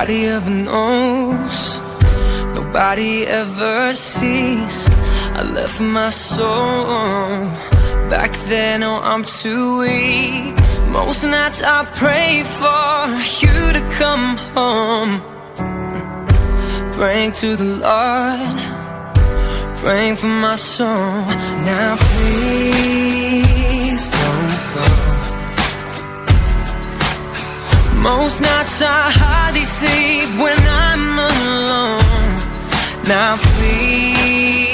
nobody ever knows, nobody ever sees. I left my soul back then, oh I'm too weak. Most nights I pray for you to come home, praying to the Lord, praying for my soul. Now please don't go. Most nights I hardly sleep when I'm alone. Now please